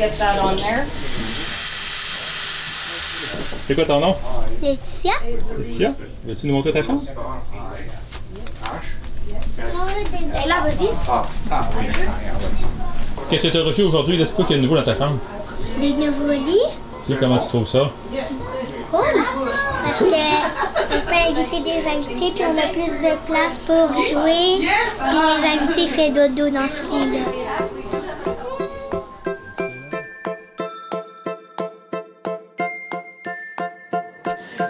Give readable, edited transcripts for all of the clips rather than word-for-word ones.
get that on there. C'est quoi ton nom? Laetitia. Laetitia? Veux-tu nous montrer ta chambre? Là, vas-y. Qu'est-ce que tu as reçu aujourd'hui? C'est quoi qu'il y a de nouveau dans ta chambre? Des nouveaux lits. Et comment tu trouves ça? Cool. Parce qu'on peut inviter des invités, puis on a plus de place pour jouer. Puis les invités font dodo dans ce lit-là.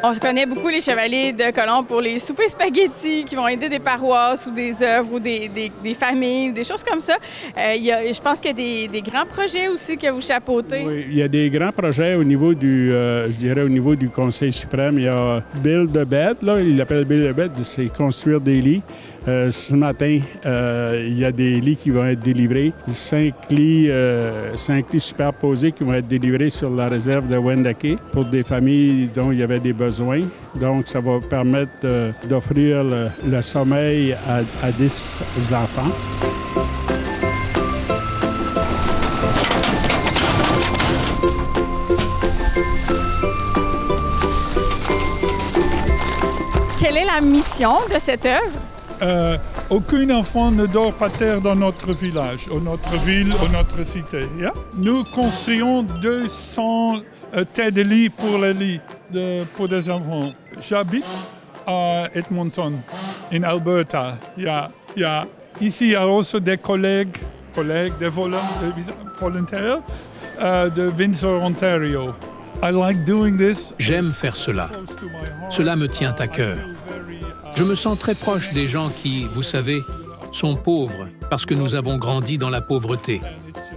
On se connaît beaucoup les Chevaliers de Colomb pour les soupers spaghettis qui vont aider des paroisses ou des œuvres ou des familles ou des choses comme ça. Je pense qu'il y a des grands projets aussi que vous chapeautez. Oui, il y a des grands projets au niveau du, je dirais au niveau du Conseil suprême. Il y a Build a Bed, là, il l'appelle Build a Bed, c'est construire des lits. Ce matin, il y a des lits qui vont être délivrés, 5 lits superposés qui vont être délivrés sur la réserve de Wendake pour des familles dont il y avait des besoins. Donc, ça va permettre d'offrir le sommeil à 10 enfants. Quelle est la mission de cette œuvre? Aucun enfant ne dort par terre dans notre village, ou notre ville, ou notre cité. Yeah? Nous construisons 200 têtes de lit pour les lits pour des enfants. J'habite à Edmonton, en Alberta. Ici, il y a aussi des collègues, des volontaires de Windsor, Ontario. J'aime faire cela. Cela me tient à cœur. Je me sens très proche des gens qui, vous savez, sont pauvres parce que nous avons grandi dans la pauvreté.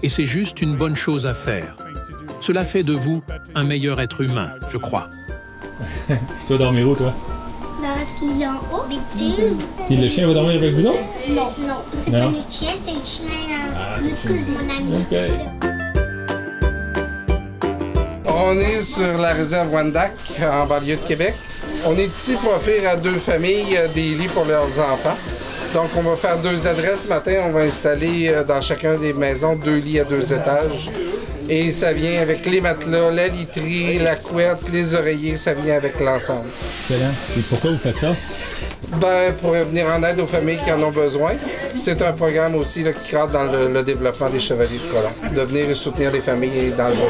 Et c'est juste une bonne chose à faire. Cela fait de vous un meilleur être humain, je crois. Tu vas dormir où, toi? Dans ce lit en haut. Puis le chien va dormir avec vous autres? Non, c'est pas notre chien, c'est le chien de notre cousine, mon ami. Okay. On est sur la réserve Wendac, en banlieue de Québec. On est ici pour offrir à 2 familles des lits pour leurs enfants. Donc, on va faire 2 adresses ce matin. On va installer dans chacun des maisons 2 lits à 2 étages. Et ça vient avec les matelas, la literie, la couette, les oreillers, ça vient avec l'ensemble. Excellent. Et pourquoi vous faites ça? Ben, pour venir en aide aux familles qui en ont besoin. C'est un programme aussi là, qui cadre dans le développement des Chevaliers de Colomb. De venir et soutenir les familles dans le besoin.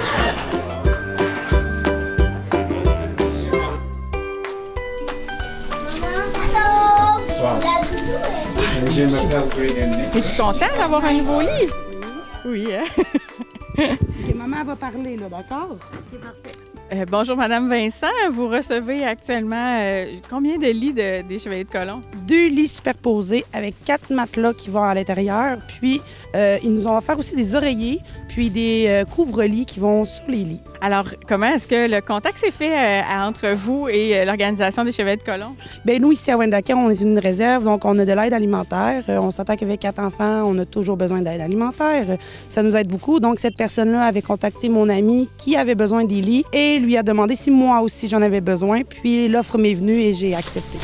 Es-tu content d'avoir un nouveau lit? Oui, hein? OK, maman va parler, là, d'accord? OK, parfait. Bonjour, Madame Vincent. Vous recevez actuellement combien de lits des Chevaliers de Colomb? 2 lits superposés avec 4 matelas qui vont à l'intérieur. Puis, ils nous ont offert aussi des oreillers, puis des couvre-lits qui vont sur les lits. Alors, comment est-ce que le contact s'est fait entre vous et l'Organisation des Chevaliers de Colomb? Bien, nous, ici à Wendake, on est une réserve, donc on a de l'aide alimentaire. On s'attend qu'avec 4 enfants, on a toujours besoin d'aide alimentaire. Ça nous aide beaucoup. Donc, cette personne-là avait contacté mon ami qui avait besoin des lits et lui a demandé si moi aussi j'en avais besoin. Puis, l'offre m'est venue et j'ai accepté.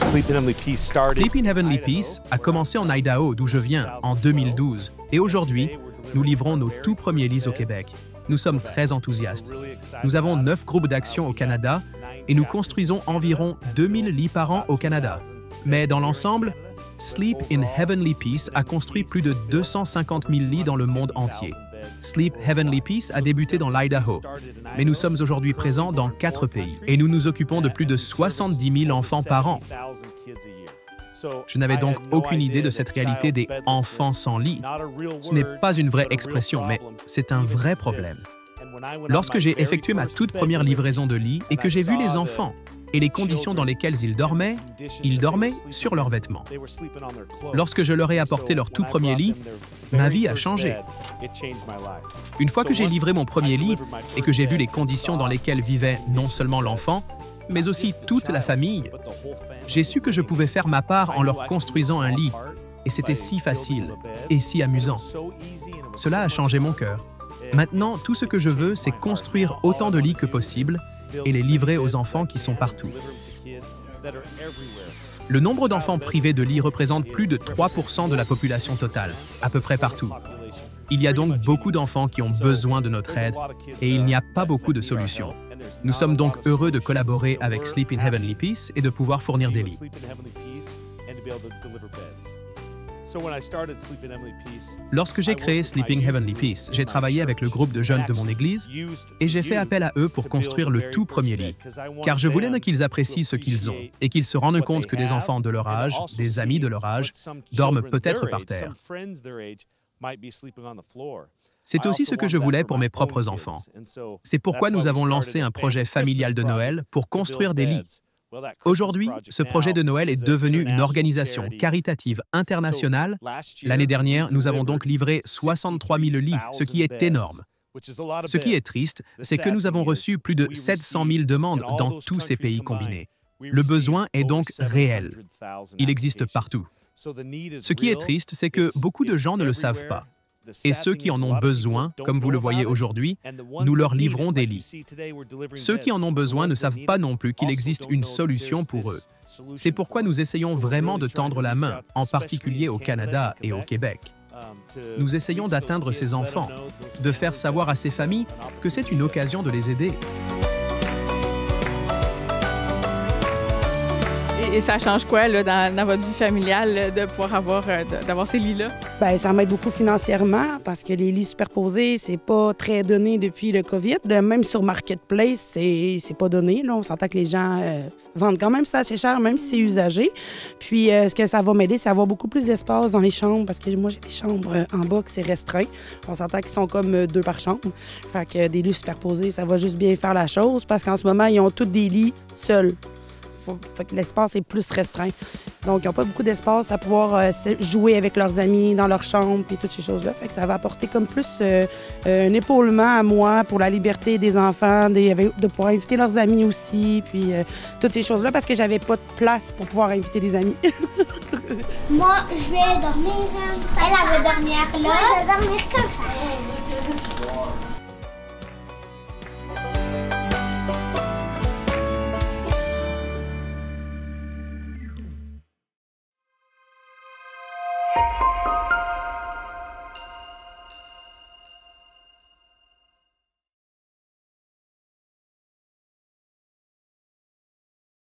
Sleep in Heavenly Peace a commencé en Idaho, d'où je viens, en 2012. Et aujourd'hui, nous livrons nos tout premiers lits au Québec. Nous sommes très enthousiastes. Nous avons 9 groupes d'action au Canada et nous construisons environ 2000 lits par an au Canada. Mais dans l'ensemble, Sleep in Heavenly Peace a construit plus de 250 000 lits dans le monde entier. Sleep Heavenly Peace a débuté dans l'Idaho, mais nous sommes aujourd'hui présents dans 4 pays et nous nous occupons de plus de 70 000 enfants par an. Je n'avais donc aucune idée de cette réalité des « enfants sans lit ». Ce n'est pas une vraie expression, mais c'est un vrai problème. Lorsque j'ai effectué ma toute première livraison de lits et que j'ai vu les enfants et les conditions dans lesquelles ils dormaient sur leurs vêtements. Lorsque je leur ai apporté leur tout premier lit, ma vie a changé. Une fois que j'ai livré mon premier lit et que j'ai vu les conditions dans lesquelles vivait non seulement l'enfant, mais aussi toute la famille, j'ai su que je pouvais faire ma part en leur construisant un lit. Et c'était si facile et si amusant. Cela a changé mon cœur. Maintenant, tout ce que je veux, c'est construire autant de lits que possible et les livrer aux enfants qui sont partout. Le nombre d'enfants privés de lit représente plus de 3% de la population totale, à peu près partout. Il y a donc beaucoup d'enfants qui ont besoin de notre aide et il n'y a pas beaucoup de solutions. Nous sommes donc heureux de collaborer avec Sleep in Heavenly Peace et de pouvoir fournir des lits. Lorsque j'ai créé Sleeping Heavenly Peace, j'ai travaillé avec le groupe de jeunes de mon église et j'ai fait appel à eux pour construire le tout premier lit, car je voulais qu'ils apprécient ce qu'ils ont et qu'ils se rendent compte que des enfants de leur âge, des amis de leur âge, dorment peut-être par terre. C'est aussi ce que je voulais pour mes propres enfants. C'est pourquoi nous avons lancé un projet familial de Noël pour construire des lits. Aujourd'hui, ce projet de Noël est devenu une organisation caritative internationale. L'année dernière, nous avons donc livré 63 000 lits, ce qui est énorme. Ce qui est triste, c'est que nous avons reçu plus de 700 000 demandes dans tous ces pays combinés. Le besoin est donc réel. Il existe partout. Ce qui est triste, c'est que beaucoup de gens ne le savent pas. Et ceux qui en ont besoin, comme vous le voyez aujourd'hui, nous leur livrons des lits. Ceux qui en ont besoin ne savent pas non plus qu'il existe une solution pour eux. C'est pourquoi nous essayons vraiment de tendre la main, en particulier au Canada et au Québec. Nous essayons d'atteindre ces enfants, de faire savoir à ces familles que c'est une occasion de les aider. Et ça change quoi là, dans votre vie familiale de pouvoir d'avoir ces lits-là? Bien, ça m'aide beaucoup financièrement parce que les lits superposés, c'est pas très donné depuis le COVID. Même sur Marketplace, c'est pas donné. Là. On s'entend que les gens vendent quand même ça assez cher, même si c'est usagé. Puis, ce que ça va m'aider, c'est avoir beaucoup plus d'espace dans les chambres parce que moi, j'ai des chambres en bas que c'est restreint. On s'entend qu'ils sont comme 2 par chambre. Fait que des lits superposés, ça va juste bien faire la chose parce qu'en ce moment, ils ont tous des lits seuls. Fait que l'espace est plus restreint. Donc, ils n'ont pas beaucoup d'espace à pouvoir jouer avec leurs amis dans leur chambre et toutes ces choses-là. Fait que ça va apporter comme plus un épaulement à moi pour la liberté des enfants, de pouvoir inviter leurs amis aussi, puis toutes ces choses-là, parce que j'avais pas de place pour pouvoir inviter des amis. Moi, je vais dormir. Elle va dormir là. Moi, je vais dormir comme ça.